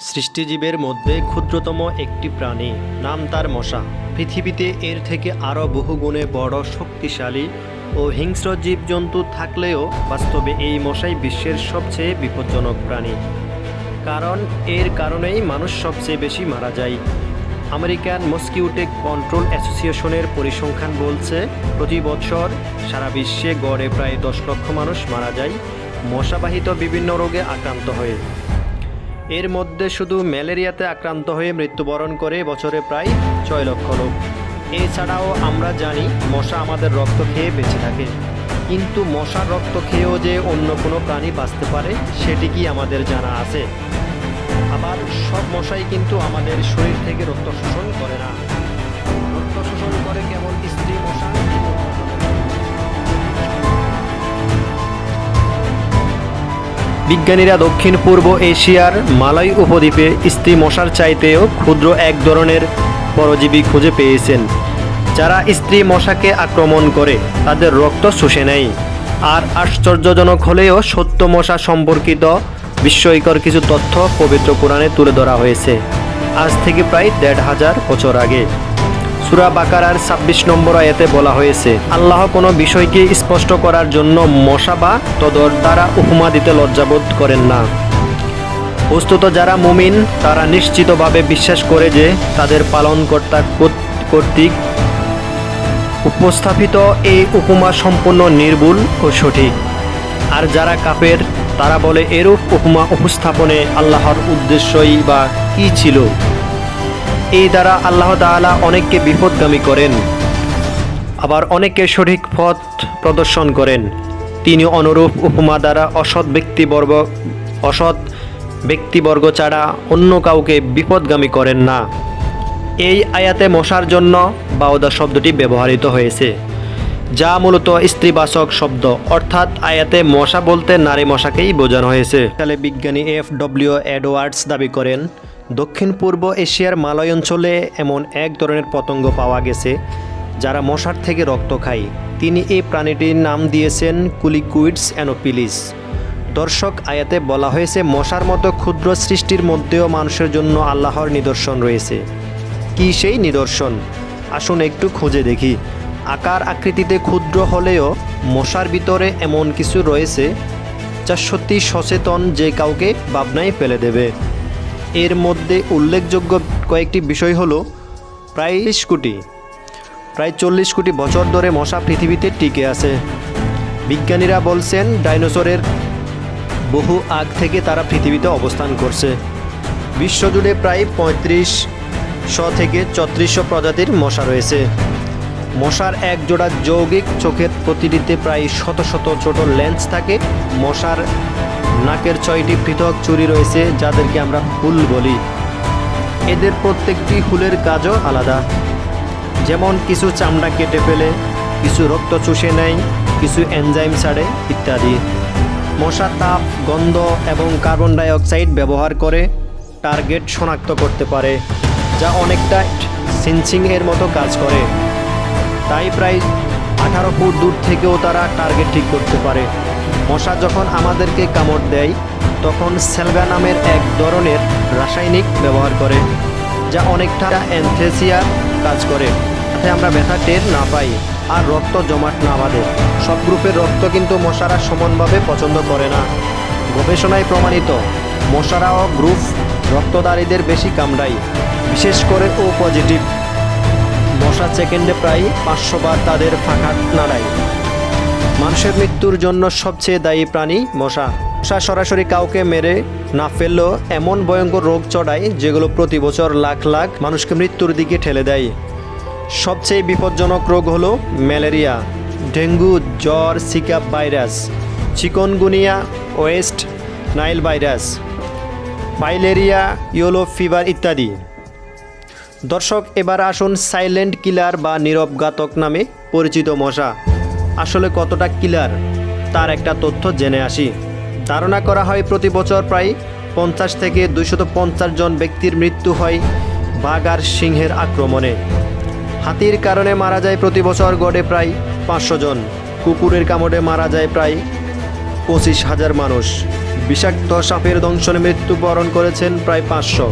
সৃষ্টিজীবের মধ্যে ক্ষুদ্রতম একটি প্রাণী, নাম তার মশা। পৃথিবীতে এর থেকে আরও বহুগুণে বড় শক্তিশালী ও হিংস্র জীবজন্তু থাকলেও বাস্তবে এই মশাই বিশ্বের সবচেয়ে বিপজ্জনক প্রাণী। কারণ এর কারণেই মানুষ সবচেয়ে বেশি মারা যায়। আমেরিকান মস্কিউটো কন্ট্রোল অ্যাসোসিয়েশনের পরিসংখ্যান বলছে, প্রতি বছর সারা বিশ্বে গড়ে প্রায় 10 লক্ষ মানুষ মারা যায় মশাবাহিত বিভিন্ন রোগে আক্রান্ত হয়ে। এর মধ্যে শুধু ম্যালেরিয়াতে আক্রান্ত হয়ে মৃত্যুবরণ করে বছরে প্রায় 6 লক্ষ লোক। এছাড়াও আমরা জানি মশা আমাদের রক্ত খেয়ে বেঁচে থাকে, কিন্তু মশার রক্ত খেয়েও যে অন্য কোনো প্রাণী বাঁচতে পারে সেটি কি আমাদের জানা আছে? আবার সব মশাই কিন্তু আমাদের শরীর থেকে রক্ত শোষণ করে না। রক্ত শোষণ করে কেবল স্ত্রী মশা। বিজ্ঞানীরা দক্ষিণ পূর্ব এশিয়ার মালয় উপদ্বীপে স্ত্রী মশার চাইতেও ক্ষুদ্র এক ধরনের পরজীবী খুঁজে পেয়েছেন, যারা স্ত্রী মশাকে আক্রমণ করে তাদের রক্ত শুষে নেয়। আর আশ্চর্যজনক হলেও সত্য, মশা সম্পর্কিত বিস্ময়কর কিছু তথ্য পবিত্র কোরআনে তুলে ধরা হয়েছে আজ থেকে প্রায় ১৫০০ বছর আগে। সূরা বাকারার ২৬ নম্বর আয়াতে বলা হয়েছে, আল্লাহ কোনো বিষয়কে স্পষ্ট করার জন্য মশা বা তদর দ্বারা উপমা দিতে লজ্জাবোধ করেন না। বস্তুত যারা মুমিন তারা নিশ্চিতভাবে বিশ্বাস করে যে তাদের পালনকর্তা কর্তৃক উপস্থাপিত এই উপমা সম্পূর্ণ নির্ভুল ও সঠিক। আর যারা কাফের তারা বলে এরূপ উপমা উপস্থাপনে আল্লাহর উদ্দেশ্যই বা কী ছিল। এই দ্বারা আল্লাহ তাআলা অনেককে বিপদগামী করেন, আবার অনেককে সঠিক পথ প্রদর্শন করেন। তিনি অনুরূপ উপমা দ্বারা অসৎ ব্যক্তিবর্গ ছাড়া অন্য কাউকে বিপদগামী করেন না। এই আয়াতে মশার জন্য বাউদা শব্দটি ব্যবহৃত হয়েছে, যা মূলত স্ত্রীবাচক শব্দ, অর্থাৎ আয়াতে মশা বলতে নারী মশাকেই বোঝানো হয়েছে। তাহলে বিজ্ঞানী এফ.ডব্লিউ. এডওয়ার্ডস দাবি করেন, দক্ষিণ পূর্ব এশিয়ার মালয় অঞ্চলে এমন এক ধরনের পতঙ্গ পাওয়া গেছে যারা মশার থেকে রক্ত খায়। তিনি এই প্রাণীটির নাম দিয়েছেন কুলিকুইডস অ্যানোফিলিস। দর্শক, আয়াতে বলা হয়েছে মশার মতো ক্ষুদ্র সৃষ্টির মধ্যেও মানুষের জন্য আল্লাহর নিদর্শন রয়েছে। কি সেই নিদর্শন? আসুন একটু খুঁজে দেখি। আকার আকৃতিতে ক্ষুদ্র হলেও মশার ভিতরে এমন কিছু রয়েছে যা সত্যি সচেতন, যে কাউকে ভাবনায় ফেলে দেবে। এর মধ্যে উল্লেখযোগ্য কয়েকটি বিষয় হলো, প্রায় 40 কোটি বছর ধরে মশা পৃথিবীতে টিকে আছে। বিজ্ঞানীরা বলছেন ডাইনোসরের বহু আগ থেকে তারা পৃথিবীতে অবস্থান করছে। বিশ্বজুড়ে প্রায় ৩৫০০ থেকে ৩৬০০ প্রজাতির মশা রয়েছে। মশার এক জোড়া যৌগিক চোখের প্রতিটিতে প্রায় শত শত ছোট লেন্স থাকে। মশার নাকের ৬টি পৃথক চুড়ি রয়েছে, যাদেরকে আমরা হুল বলি। এদের প্রত্যেকটি হুলের কাজও আলাদা, যেমন কিছু চামড়া কেটে ফেলে, কিছু রক্ত চুষে নেয়, কিছু এনজাইম ছাড়ে ইত্যাদি। মশা তাপ, গন্ধ এবং কার্বন ডাই অক্সাইড ব্যবহার করে টার্গেট শনাক্ত করতে পারে, যা অনেকটা সেন্সিংয়ের মতো কাজ করে। তাই প্রায় 18 ফুট দূর থেকেও তারা টার্গেট ঠিক করতে পারে। মশা যখন আমাদেরকে কামড় দেয় তখন সেলগা নামের এক ধরনের রাসায়নিক ব্যবহার করে, যা অনেকটা অ্যানথেসিয়ার কাজ করে, যাতে আমরা ব্যথা টের না পাই আর রক্ত জমাট না বাঁধে। সব গ্রুপের রক্ত কিন্তু মশারা সমানভাবে পছন্দ করে না। গবেষণায় প্রমাণিত, মশারাও গ্রুপ রক্তধারীদের বেশি কামড়ায়, বিশেষ করে ও পজিটিভ। মশা সেকেন্ডে প্রায় 500 বার তাদের ফাঁকা নাড়ায়। মানুষের মৃত্যুর জন্য সবচেয়ে দায়ী প্রাণী মশা। মশা সরাসরি কাউকে মেরে না ফেললেও এমন ভয়ঙ্কর রোগ ছড়ায় যেগুলো প্রতি বছর লাখ লাখ মানুষকে মৃত্যুর দিকে ঠেলে দেয়। সবচেয়ে বিপজ্জনক রোগ হলো ম্যালেরিয়া, ডেঙ্গু, জ্বর, Zika virus, chikungunya, West Nile virus, filaria, yellow fever ইত্যাদি। দর্শক, এবার আসুন সাইলেন্ট কিলার বা নীরব ঘাতক নামে পরিচিত মশা আসলে কতটা কিলার তার একটা তথ্য জেনে আসি। ধারণা করা হয় প্রতি বছর প্রায় 50 থেকে 250 জন ব্যক্তির মৃত্যু হয় বাঘ আর সিংহের আক্রমণে। হাতির কারণে মারা যায় প্রতি বছর গড়ে প্রায় 500 জন। কুকুরের কামড়ে মারা যায় প্রায় 25,000 মানুষ। বিষাক্ত সাপের দংশনে মৃত্যুবরণ করেছেন প্রায় 500।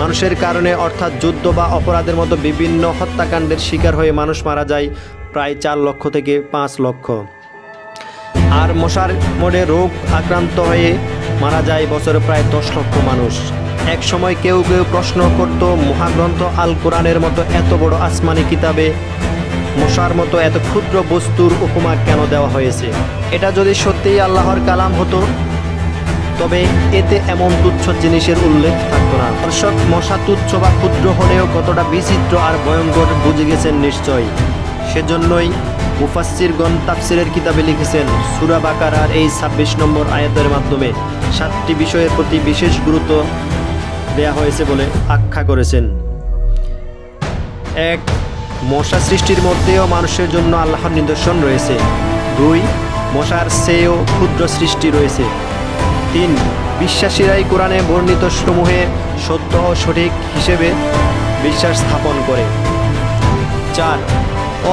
মানুষের কারণে অর্থাৎ যুদ্ধ বা অপরাধের মতো বিভিন্ন হত্যাকাণ্ডের শিকার হয়ে মানুষ মারা যায় প্রায় 4 লক্ষ থেকে 5 লক্ষ। আর মশার মোড়ে রোগ আক্রান্ত হয়ে মারা যায় বছরে প্রায় 10 লক্ষ মানুষ। এক সময় কেউ কেউ প্রশ্ন করত, মহাগ্রন্থ আল কোরআনের মতো এত বড় আসমানি কিতাবে মশার মতো এত ক্ষুদ্র বস্তুর উপমা কেন দেওয়া হয়েছে? এটা যদি সত্যিই আল্লাহর কালাম হতো তবে এতে এমন তুচ্ছ জিনিসের উল্লেখ থাকতো না। দর্শক, মশা তুচ্ছ বা ক্ষুদ্র হলেও কতটা বিচিত্র আর ভয়ঙ্কর বুঝে গেছেন নিশ্চয়ই। সেজন্যই মুফাসসিরগণ তাফসিরের কিতাবে লিখেছেন, সূরা বাকারার এই 26 নম্বর আয়াতের মাধ্যমে 7টি বিষয়ের প্রতি বিশেষ গুরুত্ব দেয়া হয়েছে বলে আখ্যা করেছেন। 1. মশা সৃষ্টির মধ্যেও মানুষের জন্য আল্লাহর নিদর্শন রয়েছে। 2. মশার চেয়েও ক্ষুদ্র সৃষ্টি রয়েছে। 3. বিশ্বাসীরাই কোরআনে বর্ণিত সমূহে সত্য ও সঠিক হিসেবে বিশ্বাস স্থাপন করে। 4.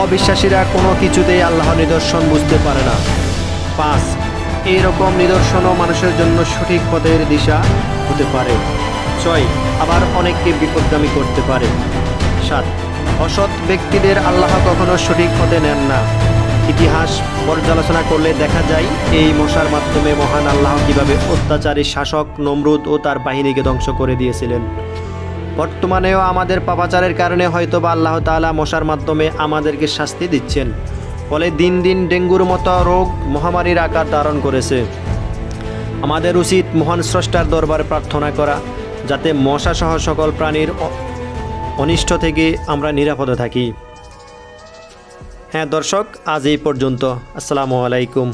অবিশ্বাসীরা কোনো কিছুতেই আল্লাহর নিদর্শন বুঝতে পারে না। 5. এই রকম নিদর্শনও মানুষের জন্য সঠিক পথের দিশা হতে পারে। 6. আবার অনেককে বিপদগামী করতে পারে। 7. অসৎ ব্যক্তিদের আল্লাহ কখনো সঠিক পথে নেন না। ইতিহাস পর্যালোচনা করলে দেখা যায় এই মশার মাধ্যমে মহান আল্লাহ কীভাবে অত্যাচারী শাসক নমরুদ ও তার বাহিনীকে ধ্বংস করে দিয়েছিলেন। বর্তমানেও আমাদের পাপাচারের কারণে হয়তোবা আল্লাহ তাআলা মশার মাধ্যমে আমাদেরকে শাস্তি দিচ্ছেন। ফলে দিন দিন ডেঙ্গুর মতো রোগ মহামারীর আকার ধারণ করেছে। আমাদের উচিত মহান স্রষ্টার দরবারে প্রার্থনা করা, যাতে মশা সহ সকল প্রাণীর অনিষ্ট থেকে আমরা নিরাপদে থাকি। হ্যাঁ দর্শক, আজ এই পর্যন্ত। আসসালামু আলাইকুম।